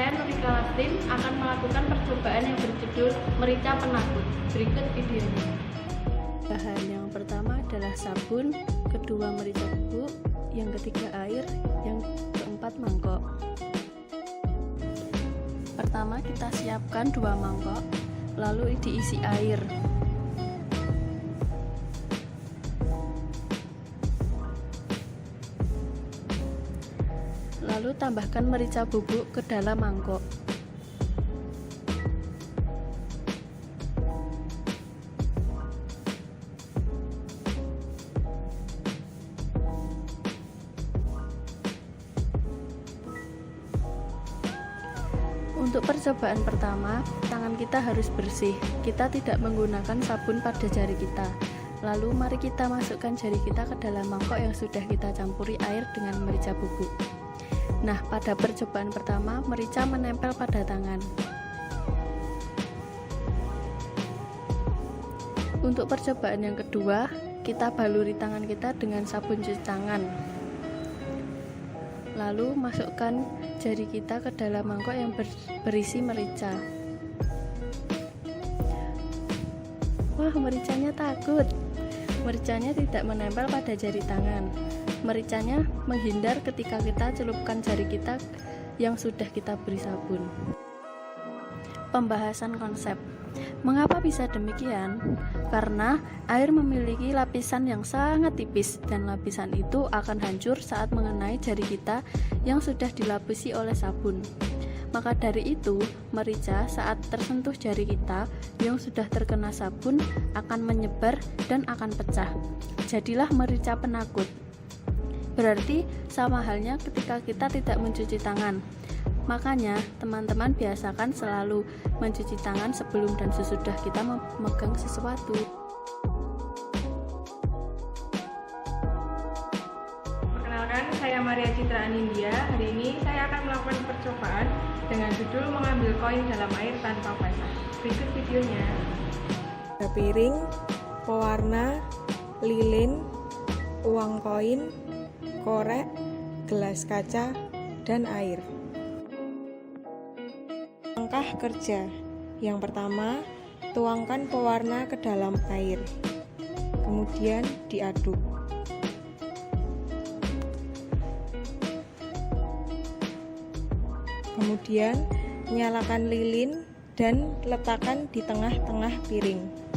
saya Nurika Lastin akan melakukan percobaan yang berjudul Merica Penakut. Berikut videonya. Bahan yang pertama adalah sabun, kedua merica bubuk, yang ketiga air, yang keempat mangkok. Pertama kita siapkan 2 mangkok, lalu diisi air. Lalu tambahkan merica bubuk ke dalam mangkok. Untuk percobaan pertama, tangan kita harus bersih. Kita tidak menggunakan sabun pada jari kita. Lalu mari kita masukkan jari kita ke dalam mangkok yang sudah kita campuri air dengan merica bubuk. Nah, pada percobaan pertama, merica menempel pada tangan. Untuk percobaan yang kedua, kita baluri tangan kita dengan sabun cuci tangan. Lalu masukkan jari kita ke dalam mangkok yang berisi merica. Wah, mericanya takut. Mericanya tidak menempel pada jari tangan. Mericanya menghindar ketika kita celupkan jari kita yang sudah kita beri sabun. Pembahasan konsep. Mengapa bisa demikian? Karena air memiliki lapisan yang sangat tipis dan lapisan itu akan hancur saat mengenai jari kita yang sudah dilapisi oleh sabun. Maka dari itu, merica saat tersentuh jari kita yang sudah terkena sabun akan menyebar dan akan pecah. Jadilah merica penakut. Berarti sama halnya ketika kita tidak mencuci tangan. Makanya teman-teman biasakan selalu mencuci tangan sebelum dan sesudah kita memegang sesuatu. Perkenalkan, saya Maria Citra Anindya. Hari ini saya akan melakukan percobaan dengan judul mengambil koin dalam air tanpa basah. Berikut videonya. Ada piring, pewarna, lilin, uang koin, korek, gelas kaca, dan air. Langkah kerja. Yang pertama, tuangkan pewarna ke dalam air. Kemudian diaduk. Kemudian nyalakan lilin dan letakkan di tengah-tengah piring.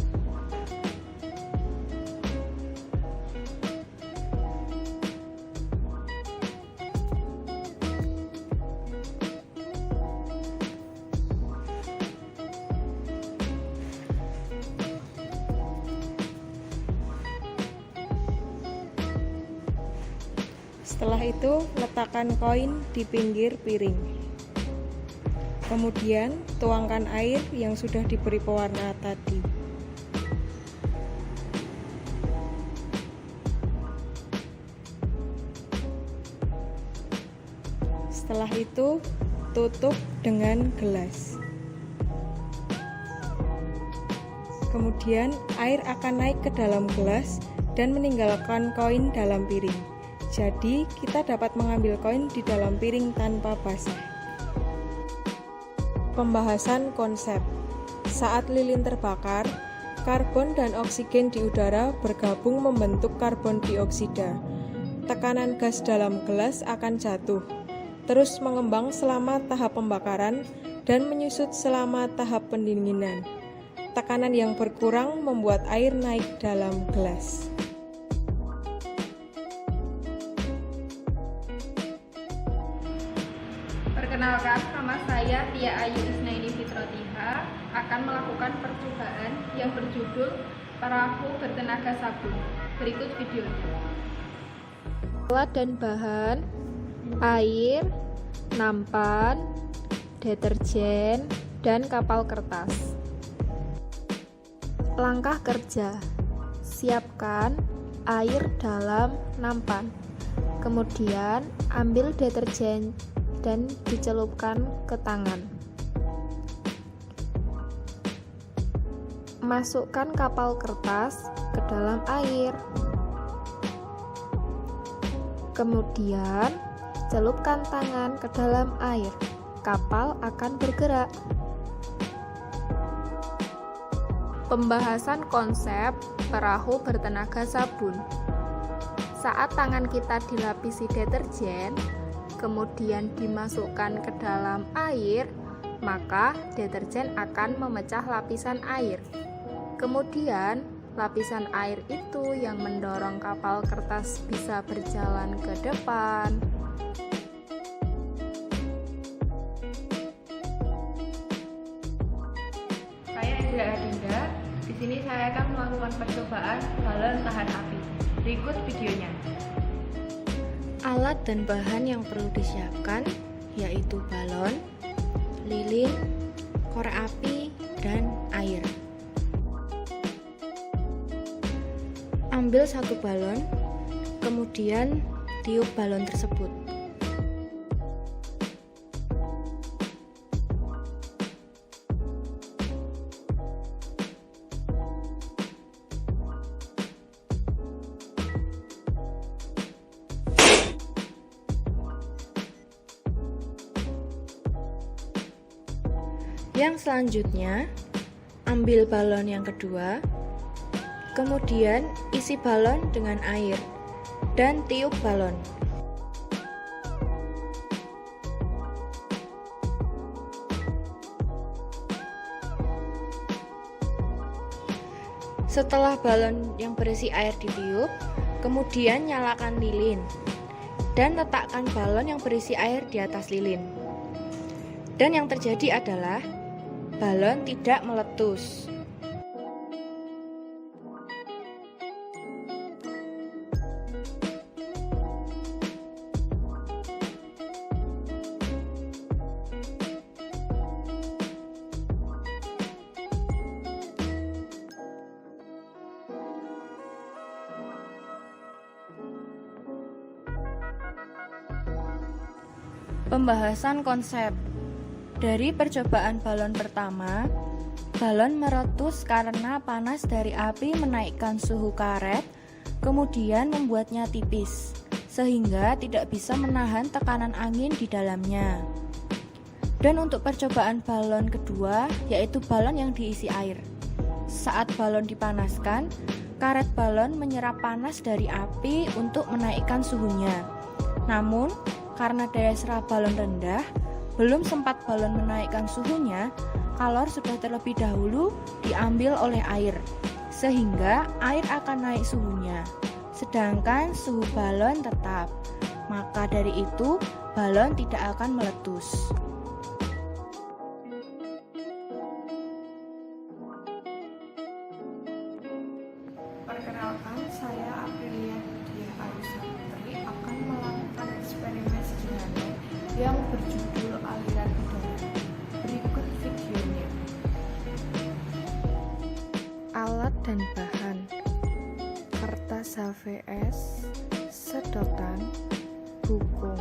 Setelah itu, letakkan koin di pinggir piring. Kemudian, tuangkan air yang sudah diberi pewarna tadi. Setelah itu, tutup dengan gelas. Kemudian, air akan naik ke dalam gelas dan meninggalkan koin dalam piring. Jadi, kita dapat mengambil koin di dalam piring tanpa basah. Pembahasan konsep. Saat lilin terbakar, karbon dan oksigen di udara bergabung membentuk karbon dioksida. Tekanan gas dalam gelas akan jatuh, terus mengembang selama tahap pembakaran dan menyusut selama tahap pendinginan. Tekanan yang berkurang membuat air naik dalam gelas. Perkenalkan, nama saya Tia Ayu Isnaini Fitrotiha akan melakukan percobaan yang berjudul Perahu Bertenaga Sabun. Berikut videonya. Alat dan bahan: air, nampan, deterjen, dan kapal kertas. Langkah kerja: siapkan air dalam nampan, kemudian ambil deterjen dan dicelupkan ke tangan. Masukkan kapal kertas ke dalam air. Kemudian celupkan tangan ke dalam air. kapal akan bergerak. Pembahasan konsep perahu bertenaga sabun. Saat tangan kita dilapisi deterjen, kemudian dimasukkan ke dalam air, maka deterjen akan memecah lapisan air. Kemudian, lapisan air itu yang mendorong kapal kertas bisa berjalan ke depan. Saya Indra Adinda. Di sini saya akan melakukan percobaan balon tahan api. Berikut videonya. Alat dan bahan yang perlu disiapkan yaitu balon, lilin, korek api, dan air. Ambil satu balon, kemudian tiup balon tersebut. Yang selanjutnya, ambil balon yang kedua, kemudian isi balon dengan air dan tiup balon. Setelah balon yang berisi air ditiup, kemudian nyalakan lilin dan letakkan balon yang berisi air di atas lilin. Dan yang terjadi adalah balon tidak meletus. Pembahasan konsep. Dari percobaan balon pertama, balon meletus karena panas dari api menaikkan suhu karet, kemudian membuatnya tipis, sehingga tidak bisa menahan tekanan angin di dalamnya. Dan untuk percobaan balon kedua, yaitu balon yang diisi air. Saat balon dipanaskan, karet balon menyerap panas dari api untuk menaikkan suhunya. Namun, karena daya serap balon rendah, belum sempat balon menaikkan suhunya, kalor sudah terlebih dahulu diambil oleh air, sehingga air akan naik suhunya, sedangkan suhu balon tetap. Maka dari itu, balon tidak akan meletus. Perkenalkan, saya Aprilia Dia Arusantri akan melakukan eksperimen sederhana yang berjudul aliran udara. Berikut videonya. Alat dan bahan: kertas HVS, sedotan, buku.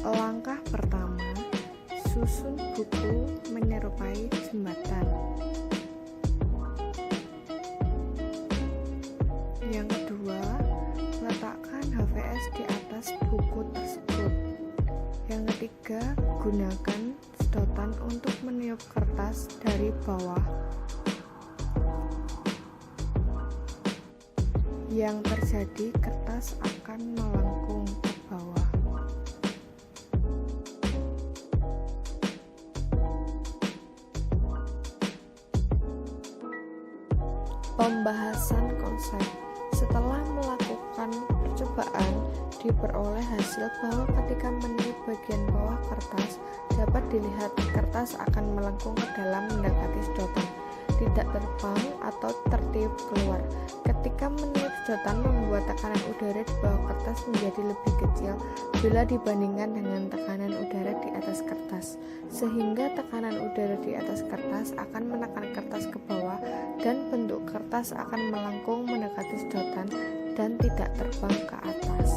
Langkah pertama, susun buku menyerupai jembatan. Yang kedua, letakkan HVS di atas buku tersebut. Yang ketiga, gunakan sedotan untuk meniup kertas dari bawah. Yang terjadi, kertas akan melengkung ke bawah. Pembahasan konsep. Setelah melakukan percobaan, diperoleh hasil bahwa ketika meniup bagian bawah kertas, dapat dilihat kertas akan melengkung ke dalam mendekati sedotan, tidak terbang atau tertiup keluar. Ketika meniup sedotan membuat tekanan udara di bawah kertas menjadi lebih kecil bila dibandingkan dengan tekanan udara di atas kertas, sehingga tekanan udara di atas kertas akan menekan kertas ke bawah dan bentuk kertas akan melengkung mendekati sedotan dan tidak terbang ke atas.